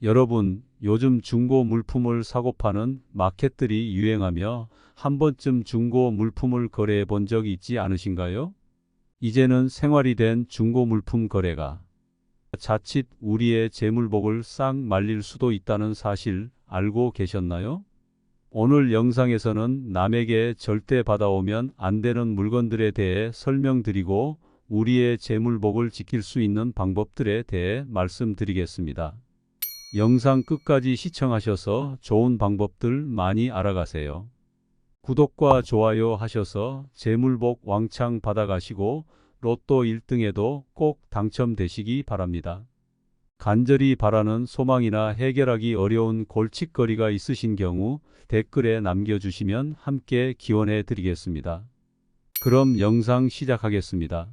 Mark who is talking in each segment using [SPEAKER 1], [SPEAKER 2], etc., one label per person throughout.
[SPEAKER 1] 여러분, 요즘 중고 물품을 사고 파는 마켓들이 유행하며 한 번쯤 중고 물품을 거래해 본 적이 있지 않으신가요? 이제는 생활이 된 중고 물품 거래가 자칫 우리의 재물복을 싹 말릴 수도 있다는 사실 알고 계셨나요? 오늘 영상에서는 남에게 절대 받아오면 안 되는 물건들에 대해 설명드리고 우리의 재물복을 지킬 수 있는 방법들에 대해 말씀드리겠습니다. 영상 끝까지 시청하셔서 좋은 방법들 많이 알아가세요. 구독과 좋아요 하셔서 재물복 왕창 받아가시고 로또 1등에도 꼭 당첨되시기 바랍니다. 간절히 바라는 소망이나 해결하기 어려운 골칫거리가 있으신 경우 댓글에 남겨주시면 함께 기원해 드리겠습니다. 그럼 영상 시작하겠습니다.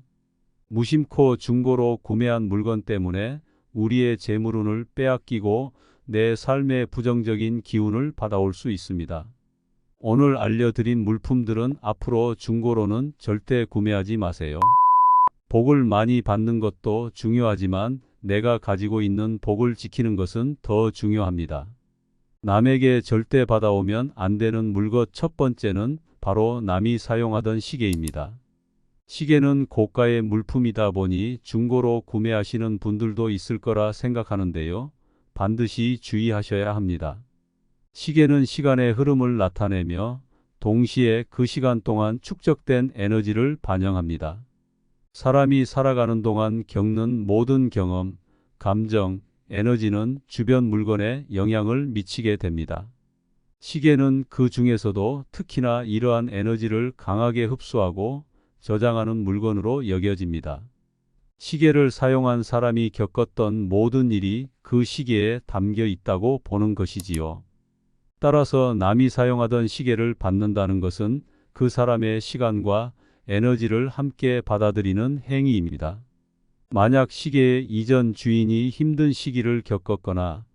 [SPEAKER 1] 무심코 중고로 구매한 물건 때문에 우리의 재물운을 빼앗기고 내 삶에 부정적인 기운을 받아올 수 있습니다. 오늘 알려드린 물품들은 앞으로 중고로는 절대 구매하지 마세요. 복을 많이 받는 것도 중요하지만 내가 가지고 있는 복을 지키는 것은 더 중요합니다. 남에게 절대 받아오면 안 되는 물건 첫 번째는 바로 남이 사용하던 시계입니다. 시계는 고가의 물품이다 보니 중고로 구매하시는 분들도 있을 거라 생각하는데요. 반드시 주의하셔야 합니다. 시계는 시간의 흐름을 나타내며 동시에 그 시간 동안 축적된 에너지를 반영합니다. 사람이 살아가는 동안 겪는 모든 경험, 감정, 에너지는 주변 물건에 영향을 미치게 됩니다. 시계는 그 중에서도 특히나 이러한 에너지를 강하게 흡수하고 저장하는 물건으로 여겨집니다. 시계를 사용한 사람이 겪었던 모든 일이 그 시계에 담겨 있다고 보는 것이지요. 따라서 남이 사용하던 시계를 받는다는 것은 그 사람의 시간과 에너지를 함께 받아들이는 행위입니다. 만약 시계의 이전 주인이 힘든 시기를 겪었거나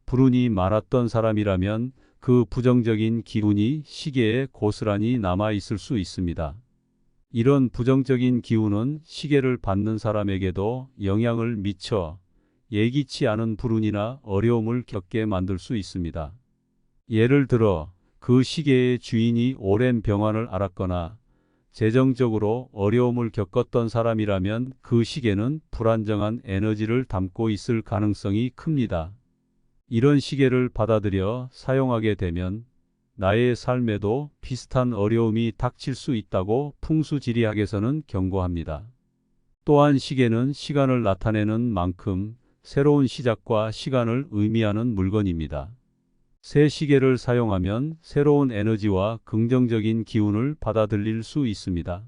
[SPEAKER 1] 불운이 많았던 사람이라면 그 부정적인 기운이 시계에 고스란히 남아 있을 수 있습니다. 이런 부정적인 기운은 시계를 받는 사람에게도 영향을 미쳐 예기치 않은 불운이나 어려움을 겪게 만들 수 있습니다. 예를 들어 그 시계의 주인이 오랜 병환을 앓았거나 재정적으로 어려움을 겪었던 사람이라면 그 시계는 불안정한 에너지를 담고 있을 가능성이 큽니다. 이런 시계를 받아들여 사용하게 되면 나의 삶에도 비슷한 어려움이 닥칠 수 있다고 풍수지리학에서는 경고합니다. 또한 시계는 시간을 나타내는 만큼 새로운 시작과 시간을 의미하는 물건입니다. 새 시계를 사용하면 새로운 에너지와 긍정적인 기운을 받아들일 수 있습니다.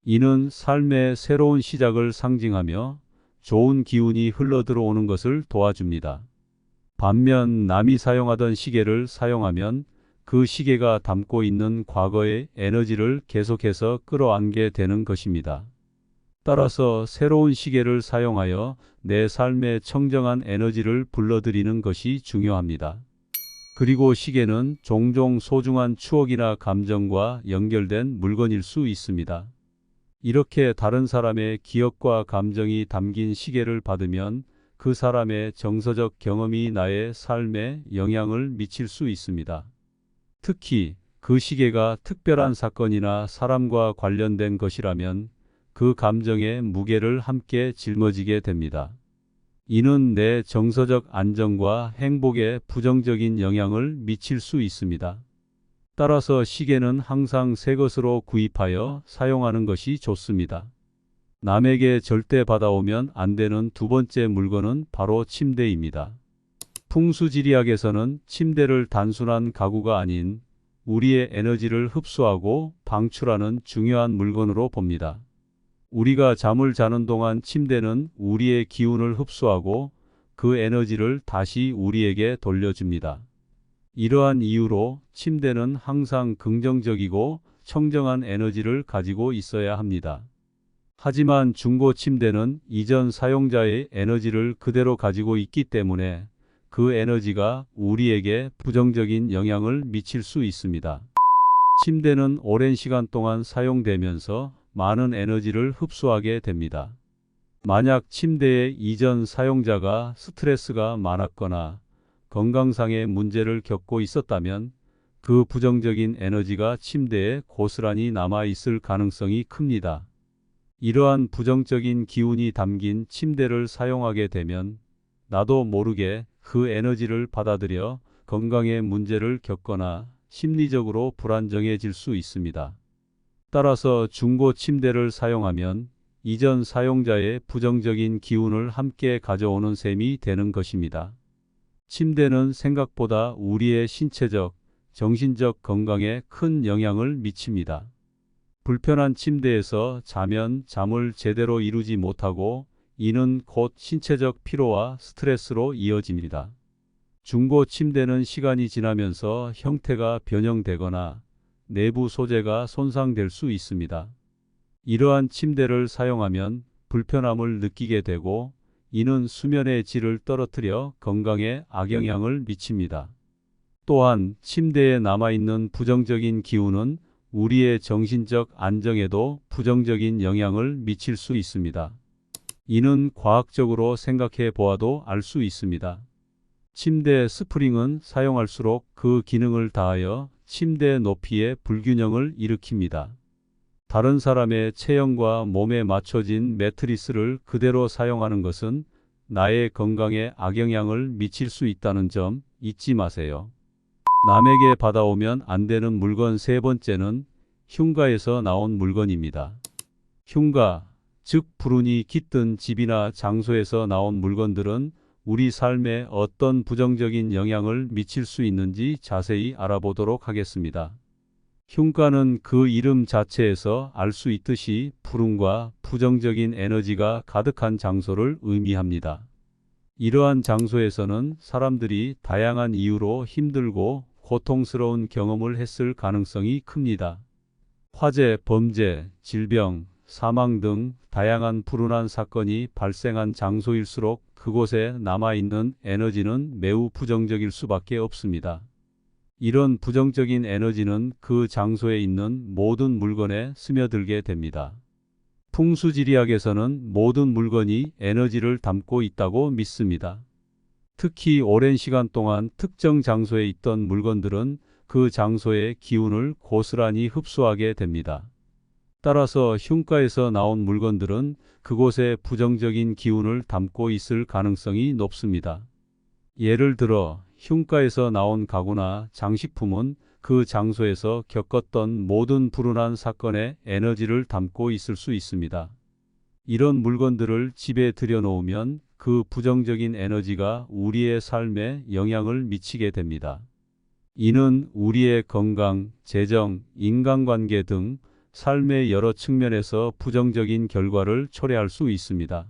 [SPEAKER 1] 이는 삶의 새로운 시작을 상징하며 좋은 기운이 흘러들어오는 것을 도와줍니다. 반면 남이 사용하던 시계를 사용하면 그 시계가 담고 있는 과거의 에너지를 계속해서 끌어안게 되는 것입니다. 따라서 새로운 시계를 사용하여 내 삶에 청정한 에너지를 불러들이는 것이 중요합니다. 그리고 시계는 종종 소중한 추억이나 감정과 연결된 물건일 수 있습니다. 이렇게 다른 사람의 기억과 감정이 담긴 시계를 받으면 그 사람의 정서적 경험이 나의 삶에 영향을 미칠 수 있습니다. 특히 그 시계가 특별한 사건이나 사람과 관련된 것이라면 그 감정의 무게를 함께 짊어지게 됩니다. 이는 내 정서적 안정과 행복에 부정적인 영향을 미칠 수 있습니다. 따라서 시계는 항상 새 것으로 구입하여 사용하는 것이 좋습니다. 남에게 절대 받아오면 안 되는 두 번째 물건은 바로 침대입니다. 풍수지리학에서는 침대를 단순한 가구가 아닌 우리의 에너지를 흡수하고 방출하는 중요한 물건으로 봅니다. 우리가 잠을 자는 동안 침대는 우리의 기운을 흡수하고 그 에너지를 다시 우리에게 돌려줍니다. 이러한 이유로 침대는 항상 긍정적이고 청정한 에너지를 가지고 있어야 합니다. 하지만 중고 침대는 이전 사용자의 에너지를 그대로 가지고 있기 때문에 그 에너지가 우리에게 부정적인 영향을 미칠 수 있습니다. 침대는 오랜 시간 동안 사용되면서 많은 에너지를 흡수하게 됩니다. 만약 침대의 이전 사용자가 스트레스가 많았거나 건강상의 문제를 겪고 있었다면 그 부정적인 에너지가 침대에 고스란히 남아 있을 가능성이 큽니다. 이러한 부정적인 기운이 담긴 침대를 사용하게 되면 나도 모르게 그 에너지를 받아들여 건강에 문제를 겪거나 심리적으로 불안정해질 수 있습니다. 따라서 중고 침대를 사용하면 이전 사용자의 부정적인 기운을 함께 가져오는 셈이 되는 것입니다. 침대는 생각보다 우리의 신체적, 정신적 건강에 큰 영향을 미칩니다. 불편한 침대에서 자면 잠을 제대로 이루지 못하고 이는 곧 신체적 피로와 스트레스로 이어집니다. 중고 침대는 시간이 지나면서 형태가 변형되거나 내부 소재가 손상될 수 있습니다. 이러한 침대를 사용하면 불편함을 느끼게 되고 이는 수면의 질을 떨어뜨려 건강에 악영향을 미칩니다. 또한 침대에 남아있는 부정적인 기운은 우리의 정신적 안정에도 부정적인 영향을 미칠 수 있습니다. 이는 과학적으로 생각해 보아도 알 수 있습니다. 침대 스프링은 사용할수록 그 기능을 다하여 침대 높이의 불균형을 일으킵니다. 다른 사람의 체형과 몸에 맞춰진 매트리스를 그대로 사용하는 것은 나의 건강에 악영향을 미칠 수 있다는 점 잊지 마세요. 남에게 받아오면 안 되는 물건 세 번째는 흉가에서 나온 물건입니다. 흉가, 즉 불운이 깃든 집이나 장소에서 나온 물건들은 우리 삶에 어떤 부정적인 영향을 미칠 수 있는지 자세히 알아보도록 하겠습니다. 흉가는 그 이름 자체에서 알 수 있듯이 불운과 부정적인 에너지가 가득한 장소를 의미합니다. 이러한 장소에서는 사람들이 다양한 이유로 힘들고 고통스러운 경험을 했을 가능성이 큽니다. 화재, 범죄, 질병, 사망 등 다양한 불운한 사건이 발생한 장소일수록 그곳에 남아있는 에너지는 매우 부정적일 수밖에 없습니다. 이런 부정적인 에너지는 그 장소에 있는 모든 물건에 스며들게 됩니다. 풍수지리학에서는 모든 물건이 에너지를 담고 있다고 믿습니다. 특히 오랜 시간 동안 특정 장소에 있던 물건들은 그 장소의 기운을 고스란히 흡수하게 됩니다. 따라서 흉가에서 나온 물건들은 그곳에 부정적인 기운을 담고 있을 가능성이 높습니다. 예를 들어 흉가에서 나온 가구나 장식품은 그 장소에서 겪었던 모든 불운한 사건의 에너지를 담고 있을 수 있습니다. 이런 물건들을 집에 들여놓으면 그 부정적인 에너지가 우리의 삶에 영향을 미치게 됩니다. 이는 우리의 건강, 재정, 인간관계 등 삶의 여러 측면에서 부정적인 결과를 초래할 수 있습니다.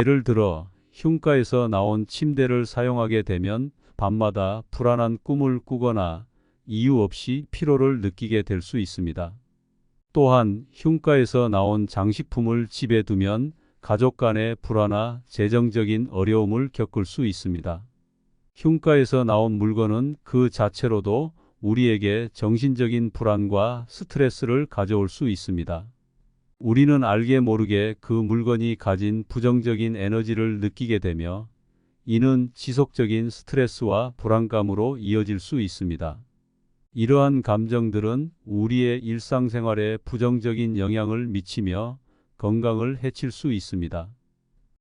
[SPEAKER 1] 예를 들어 흉가에서 나온 침대를 사용하게 되면 밤마다 불안한 꿈을 꾸거나 이유 없이 피로를 느끼게 될 수 있습니다. 또한 흉가에서 나온 장식품을 집에 두면 가족 간의 불화나 재정적인 어려움을 겪을 수 있습니다. 흉가에서 나온 물건은 그 자체로도 우리에게 정신적인 불안과 스트레스를 가져올 수 있습니다. 우리는 알게 모르게 그 물건이 가진 부정적인 에너지를 느끼게 되며 이는 지속적인 스트레스와 불안감으로 이어질 수 있습니다. 이러한 감정들은 우리의 일상생활에 부정적인 영향을 미치며 건강을 해칠 수 있습니다.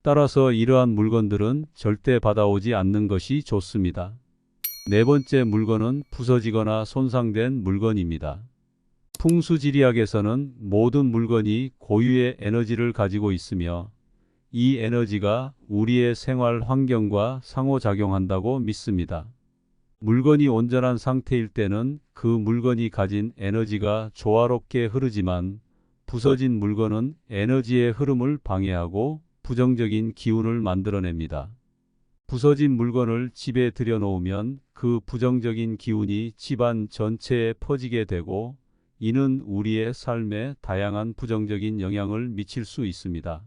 [SPEAKER 1] 따라서 이러한 물건들은 절대 받아오지 않는 것이 좋습니다. 네 번째 물건은 부서지거나 손상된 물건입니다. 풍수지리학에서는 모든 물건이 고유의 에너지를 가지고 있으며 이 에너지가 우리의 생활 환경과 상호작용한다고 믿습니다. 물건이 온전한 상태일 때는 그 물건이 가진 에너지가 조화롭게 흐르지만 부서진 물건은 에너지의 흐름을 방해하고 부정적인 기운을 만들어냅니다. 부서진 물건을 집에 들여놓으면 그 부정적인 기운이 집안 전체에 퍼지게 되고 이는 우리의 삶에 다양한 부정적인 영향을 미칠 수 있습니다.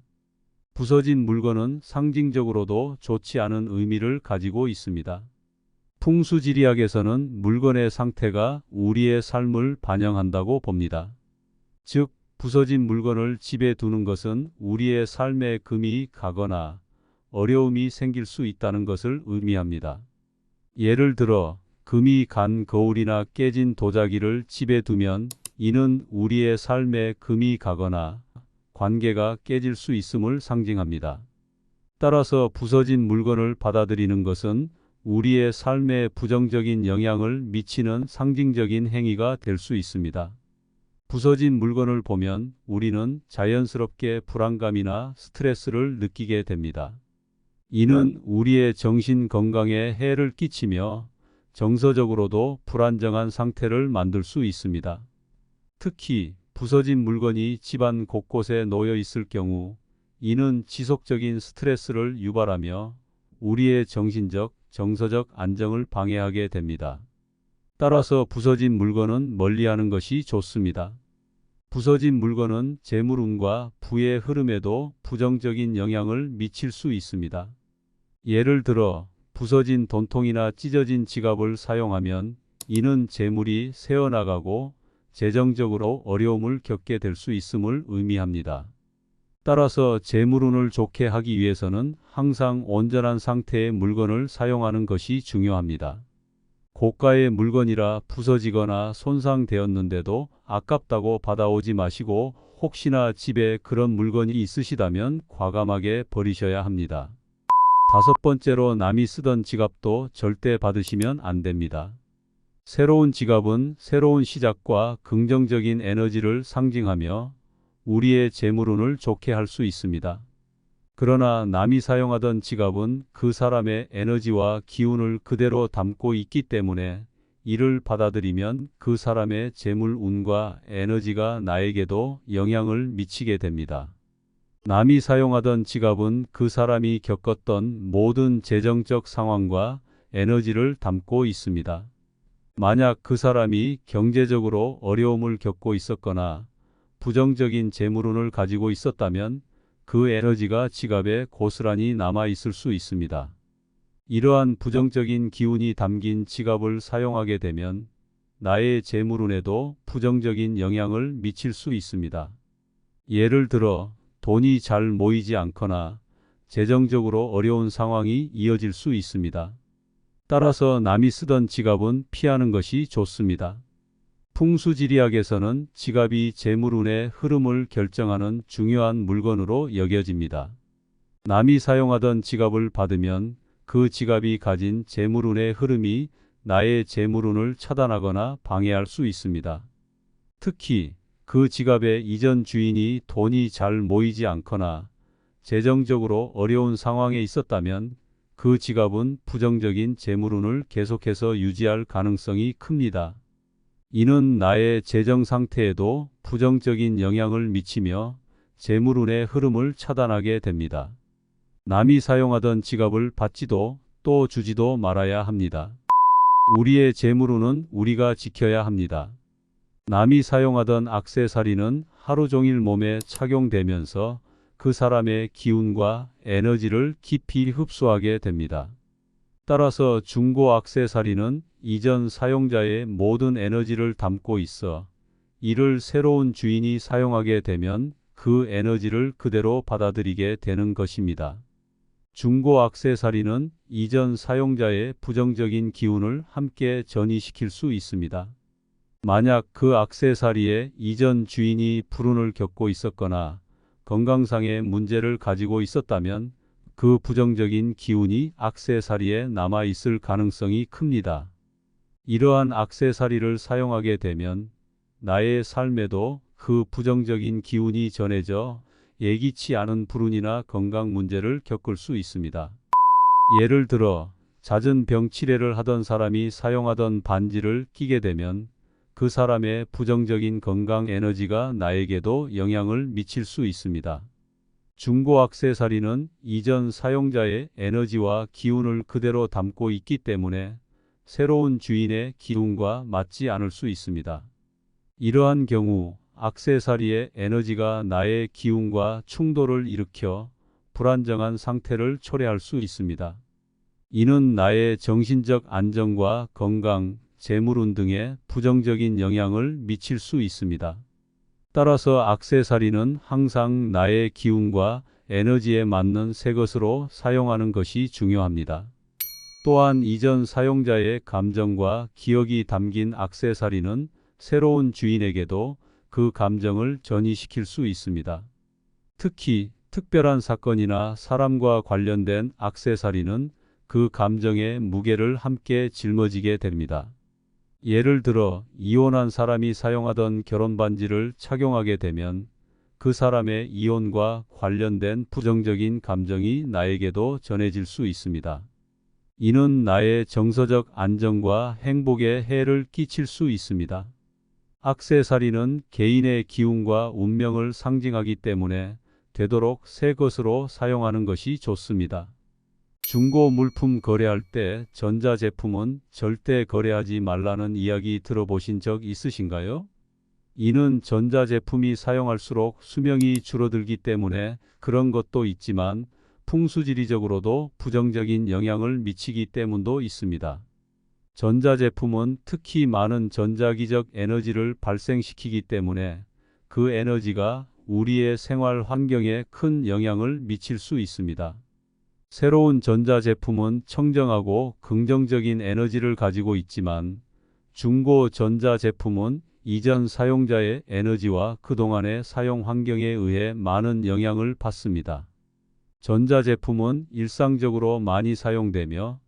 [SPEAKER 1] 부서진 물건은 상징적으로도 좋지 않은 의미를 가지고 있습니다. 풍수지리학에서는 물건의 상태가 우리의 삶을 반영한다고 봅니다. 즉, 부서진 물건을 집에 두는 것은 우리의 삶에 금이 가거나 어려움이 생길 수 있다는 것을 의미합니다. 예를 들어 금이 간 거울이나 깨진 도자기를 집에 두면 이는 우리의 삶에 금이 가거나 관계가 깨질 수 있음을 상징합니다. 따라서 부서진 물건을 받아들이는 것은 우리의 삶에 부정적인 영향을 미치는 상징적인 행위가 될 수 있습니다. 부서진 물건을 보면 우리는 자연스럽게 불안감이나 스트레스를 느끼게 됩니다. 이는 우리의 정신 건강에 해를 끼치며 정서적으로도 불안정한 상태를 만들 수 있습니다. 특히 부서진 물건이 집안 곳곳에 놓여 있을 경우 이는 지속적인 스트레스를 유발하며 우리의 정신적, 정서적 안정을 방해하게 됩니다. 따라서 부서진 물건은 멀리하는 것이 좋습니다. 부서진 물건은 재물운과 부의 흐름에도 부정적인 영향을 미칠 수 있습니다. 예를 들어 부서진 돈통이나 찢어진 지갑을 사용하면 이는 재물이 새어나가고 재정적으로 어려움을 겪게 될 수 있음을 의미합니다. 따라서 재물운을 좋게 하기 위해서는 항상 온전한 상태의 물건을 사용하는 것이 중요합니다. 고가의 물건이라 부서지거나 손상되었는데도 아깝다고 받아오지 마시고 혹시나 집에 그런 물건이 있으시다면 과감하게 버리셔야 합니다. 다섯 번째로 남이 쓰던 지갑도 절대 받으시면 안 됩니다. 새로운 지갑은 새로운 시작과 긍정적인 에너지를 상징하며 우리의 재물운을 좋게 할 수 있습니다. 그러나 남이 사용하던 지갑은 그 사람의 에너지와 기운을 그대로 담고 있기 때문에 이를 받아들이면 그 사람의 재물운과 에너지가 나에게도 영향을 미치게 됩니다. 남이 사용하던 지갑은 그 사람이 겪었던 모든 재정적 상황과 에너지를 담고 있습니다. 만약 그 사람이 경제적으로 어려움을 겪고 있었거나 부정적인 재물운을 가지고 있었다면 그 에너지가 지갑에 고스란히 남아 있을 수 있습니다. 이러한 부정적인 기운이 담긴 지갑을 사용하게 되면 나의 재물운에도 부정적인 영향을 미칠 수 있습니다. 예를 들어 돈이 잘 모이지 않거나 재정적으로 어려운 상황이 이어질 수 있습니다. 따라서 남이 쓰던 지갑은 피하는 것이 좋습니다. 풍수지리학에서는 지갑이 재물운의 흐름을 결정하는 중요한 물건으로 여겨집니다. 남이 사용하던 지갑을 받으면 그 지갑이 가진 재물운의 흐름이 나의 재물운을 차단하거나 방해할 수 있습니다. 특히 그 지갑의 이전 주인이 돈이 잘 모이지 않거나 재정적으로 어려운 상황에 있었다면 그 지갑은 부정적인 재물운을 계속해서 유지할 가능성이 큽니다. 이는 나의 재정 상태에도 부정적인 영향을 미치며 재물운의 흐름을 차단하게 됩니다. 남이 사용하던 지갑을 받지도 또 주지도 말아야 합니다. 우리의 재물운은 우리가 지켜야 합니다. 남이 사용하던 액세서리는 하루 종일 몸에 착용되면서 그 사람의 기운과 에너지를 깊이 흡수하게 됩니다. 따라서 중고 액세서리는 이전 사용자의 모든 에너지를 담고 있어 이를 새로운 주인이 사용하게 되면 그 에너지를 그대로 받아들이게 되는 것입니다. 중고 액세서리는 이전 사용자의 부정적인 기운을 함께 전이시킬 수 있습니다. 만약 그 액세서리의 이전 주인이 불운을 겪고 있었거나 건강상의 문제를 가지고 있었다면 그 부정적인 기운이 액세서리에 남아 있을 가능성이 큽니다. 이러한 액세서리를 사용하게 되면 나의 삶에도 그 부정적인 기운이 전해져 예기치 않은 불운이나 건강 문제를 겪을 수 있습니다. 예를 들어 잦은 병 치레를 하던 사람이 사용하던 반지를 끼게 되면 그 사람의 부정적인 건강 에너지가 나에게도 영향을 미칠 수 있습니다. 중고 액세서리는 이전 사용자의 에너지와 기운을 그대로 담고 있기 때문에 새로운 주인의 기운과 맞지 않을 수 있습니다. 이러한 경우 액세서리의 에너지가 나의 기운과 충돌을 일으켜 불안정한 상태를 초래할 수 있습니다. 이는 나의 정신적 안정과 건강, 재물운 등에 부정적인 영향을 미칠 수 있습니다. 따라서 액세서리는 항상 나의 기운과 에너지에 맞는 새 것으로 사용하는 것이 중요합니다. 또한 이전 사용자의 감정과 기억이 담긴 액세서리는 새로운 주인에게도 그 감정을 전이시킬 수 있습니다. 특히 특별한 사건이나 사람과 관련된 액세서리는 그 감정의 무게를 함께 짊어지게 됩니다. 예를 들어 이혼한 사람이 사용하던 결혼 반지를 착용하게 되면 그 사람의 이혼과 관련된 부정적인 감정이 나에게도 전해질 수 있습니다. 이는 나의 정서적 안정과 행복에 해를 끼칠 수 있습니다. 액세서리는 개인의 기운과 운명을 상징하기 때문에 되도록 새 것으로 사용하는 것이 좋습니다. 중고 물품 거래할 때 전자제품은 절대 거래하지 말라는 이야기 들어보신 적 있으신가요? 이는 전자제품이 사용할수록 수명이 줄어들기 때문에 그런 것도 있지만 풍수지리적으로도 부정적인 영향을 미치기 때문도 있습니다. 전자제품은 특히 많은 전자기적 에너지를 발생시키기 때문에 그 에너지가 우리의 생활 환경에 큰 영향을 미칠 수 있습니다. 새로운 전자제품은 청정하고 긍정적인 에너지를 가지고 있지만 중고 전자제품은 이전 사용자의 에너지와 그동안의 사용 환경에 의해 많은 영향을 받습니다. 전자제품은 일상적으로 많이 사용되며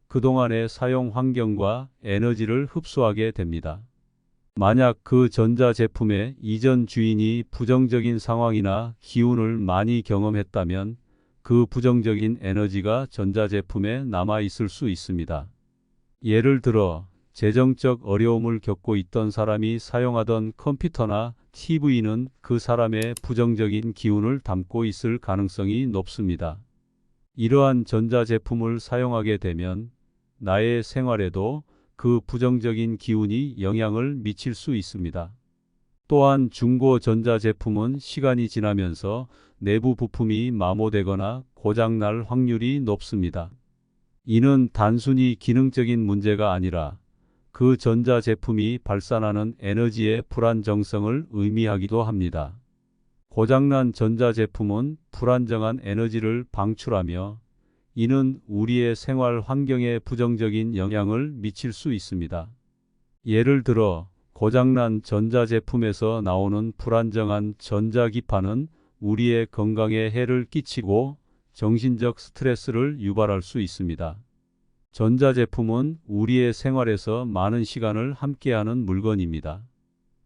[SPEAKER 1] 그동안의 사용 환경과 에너지를 흡수하게 됩니다. 만약 그 전자제품의 이전 주인이 부정적인 상황이나 기운을 많이 경험했다면 그 부정적인 에너지가 전자제품에 남아 있을 수 있습니다. 예를 들어 재정적 어려움을 겪고 있던 사람이 사용하던 컴퓨터나 TV는 그 사람의 부정적인 기운을 담고 있을 가능성이 높습니다. 이러한 전자제품을 사용하게 되면 나의 생활에도 그 부정적인 기운이 영향을 미칠 수 있습니다. 또한 중고 전자제품은 시간이 지나면서 내부 부품이 마모되거나 고장날 확률이 높습니다. 이는 단순히 기능적인 문제가 아니라 그 전자제품이 발산하는 에너지의 불안정성을 의미하기도 합니다. 고장난 전자제품은 불안정한 에너지를 방출하며 이는 우리의 생활 환경에 부정적인 영향을 미칠 수 있습니다. 예를 들어 고장난 전자제품에서 나오는 불안정한 전자기파는 우리의 건강에 해를 끼치고 정신적 스트레스를 유발할 수 있습니다. 전자제품은 우리의 생활에서 많은 시간을 함께하는 물건입니다.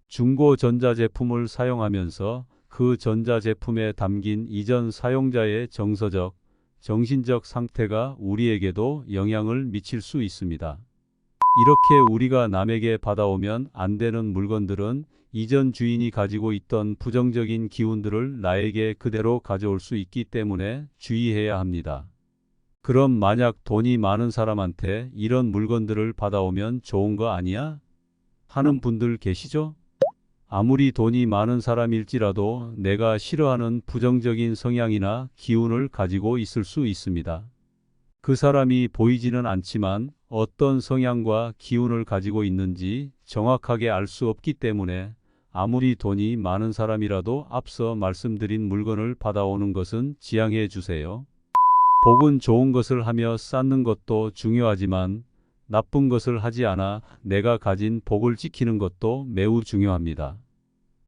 [SPEAKER 1] 중고 전자제품을 사용하면서 그 전자제품에 담긴 이전 사용자의 정서적, 정신적 상태가 우리에게도 영향을 미칠 수 있습니다. 이렇게 우리가 남에게 받아오면 안 되는 물건들은 이전 주인이 가지고 있던 부정적인 기운들을 나에게 그대로 가져올 수 있기 때문에 주의해야 합니다. 그럼 만약 돈이 많은 사람한테 이런 물건들을 받아오면 좋은 거 아니야? 하는 분들 계시죠? 아무리 돈이 많은 사람일지라도 내가 싫어하는 부정적인 성향이나 기운을 가지고 있을 수 있습니다. 그 사람이 보이지는 않지만 어떤 성향과 기운을 가지고 있는지 정확하게 알 수 없기 때문에 아무리 돈이 많은 사람이라도 앞서 말씀드린 물건을 받아오는 것은 지양해 주세요. 복은 좋은 것을 하며 쌓는 것도 중요하지만 나쁜 것을 하지 않아 내가 가진 복을 지키는 것도 매우 중요합니다.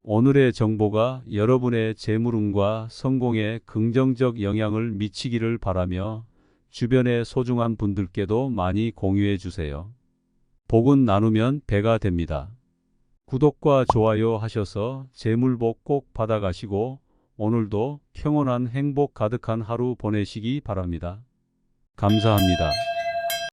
[SPEAKER 1] 오늘의 정보가 여러분의 재물운과 성공에 긍정적 영향을 미치기를 바라며 주변의 소중한 분들께도 많이 공유해 주세요. 복은 나누면 배가 됩니다. 구독과 좋아요 하셔서 재물복 꼭 받아가시고 오늘도 평온한 행복 가득한 하루 보내시기 바랍니다. 감사합니다.